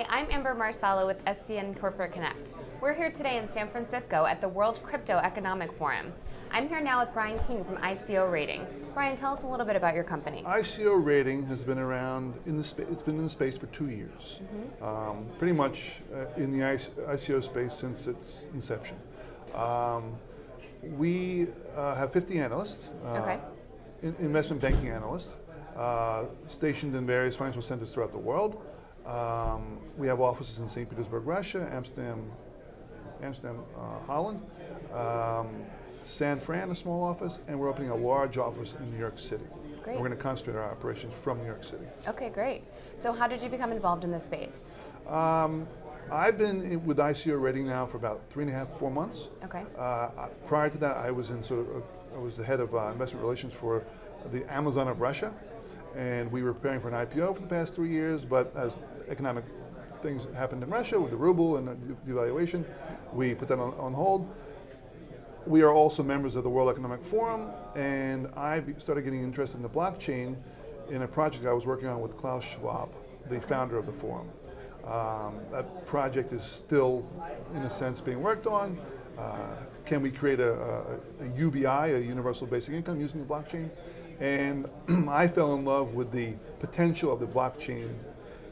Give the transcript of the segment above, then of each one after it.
Hi, I'm Amber Marsala with SCN Corporate Connect. We're here today in San Francisco at the World Crypto Economic Forum. I'm here now with Brian Kean from ICOrating. Brian, tell us a little bit about your company. ICOrating has been around it's been in the space for 2 years. Pretty much in the ICO space since its inception. We have 50 analysts, investment banking analysts, stationed in various financial centers throughout the world. We have offices in St. Petersburg, Russia, Amsterdam, Holland, San Fran, a small office, and we're opening a large office in New York City. Great. We're going to concentrate our operations from New York City. Okay, great. So how did you become involved in this space? I've been with ICOrating now for about 3.5, 4 months. Okay. Prior to that, I was the head of investment relations for the Amazon of Russia, and we were preparing for an IPO for the past 3 years, but as economic things happened in Russia with the ruble and the devaluation, we put that on hold. We are also members of the World Economic Forum, and I started getting interested in the blockchain in a project I was working on with Klaus Schwab, the founder of the forum. That project is still, in a sense, being worked on. Can we create a UBI, a universal basic income, using the blockchain? And I fell in love with the potential of the blockchain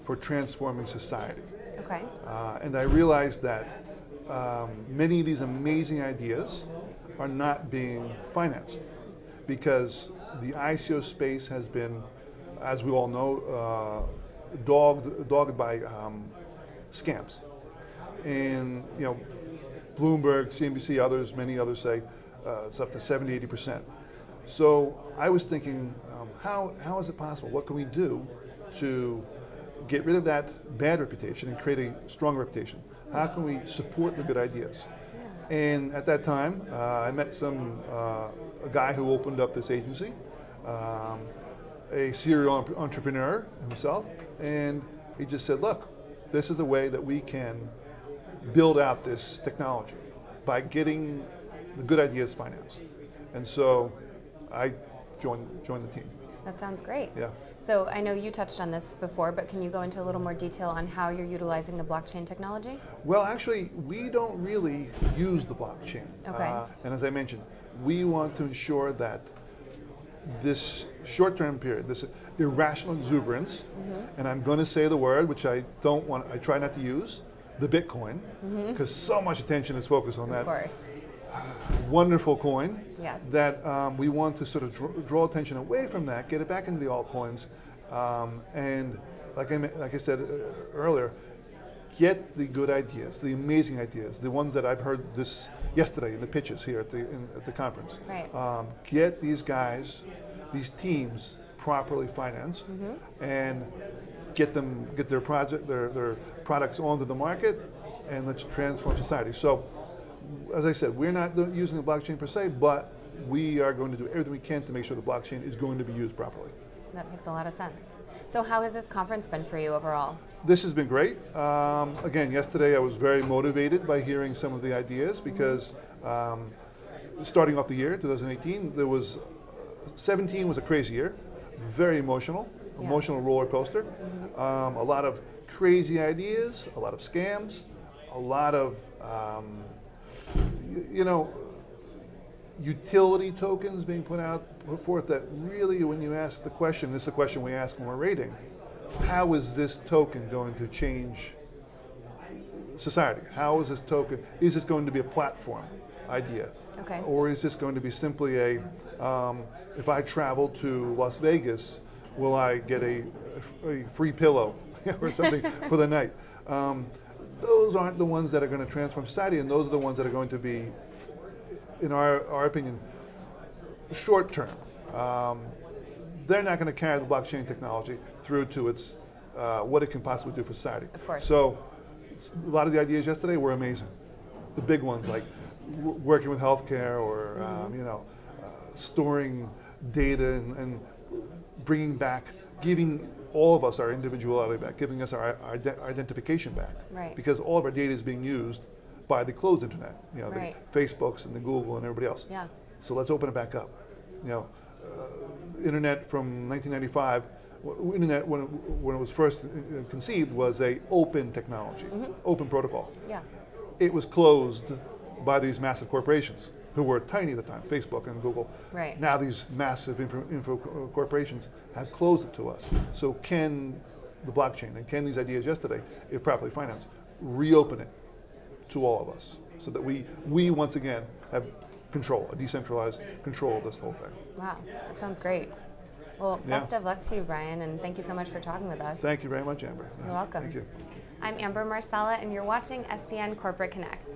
for transforming society. Okay. And I realized that many of these amazing ideas are not being financed because the ICO space has been, as we all know, dogged by scams. And Bloomberg, CNBC, others, many others say it's up to 70, 80%. So I was thinking, how is it possible? What can we do to get rid of that bad reputation and create a strong reputation? How can we support the good ideas? Yeah. And at that time, I met a guy who opened up this agency, a serial entrepreneur himself, and he just said, look, this is the way that we can build out this technology by getting the good ideas financed. And so I joined the team. That sounds great. Yeah. So I know you touched on this before, but can you go into a little more detail on how you're utilizing the blockchain technology? Well, actually, we don't really use the blockchain. Okay. And as I mentioned, we want to ensure that this short-term period, this irrational exuberance, and I'm going to say the word, which I try not to use, the Bitcoin, because so much attention is focused on that. Of course. Wonderful coin. Yes. That we want to sort of draw attention away from that, get it back into the altcoins, and like I said earlier, get the good ideas, the amazing ideas, the ones that I've heard yesterday in the pitches here at the conference. Right. Get these guys, these teams, properly financed, and get their products onto the market, and let's transform society. So, as I said, we're not using the blockchain per se, but we are going to do everything we can to make sure the blockchain is going to be used properly. That makes a lot of sense. So how has this conference been for you overall? This has been great. Again, yesterday I was very motivated by hearing some of the ideas because starting off the year, 2018, 17 was a crazy year, very emotional roller coaster, a lot of crazy ideas, a lot of scams, a lot of utility tokens being put forth that really, when you ask the question, this is the question we ask when we're rating, how is this token going to change society? How is this going to be a platform idea? Okay. Or is this going to be simply if I travel to Las Vegas, will I get a free pillow or something for the night? Those aren't the ones that are going to transform society, and those are the ones that are going to be, in our opinion, short term. They're not going to carry the blockchain technology through to its what it can possibly do for society. Of course. So a lot of the ideas yesterday were amazing. The big ones like working with healthcare or storing data and bringing back, giving all of us our individuality back, giving us our identification back. Right. Because all of our data is being used by the closed internet, right. The Facebooks and the Google and everybody else. Yeah. So let's open it back up. Internet from 1995 Internet, when it was first conceived, was a open technology, open protocol. Yeah. It was closed by these massive corporations who were tiny at the time, Facebook and Google. Right. Now these massive info corporations have closed it to us. So can the blockchain and can these ideas yesterday, if properly financed, reopen it to all of us so that we once again have control, a decentralized control of this whole thing. Wow, that sounds great. Well, best of luck to you, Brian, and thank you so much for talking with us. Thank you very much, Amber. You're welcome. Thank you. I'm Amber Marcella, and you're watching SCN Corporate Connect.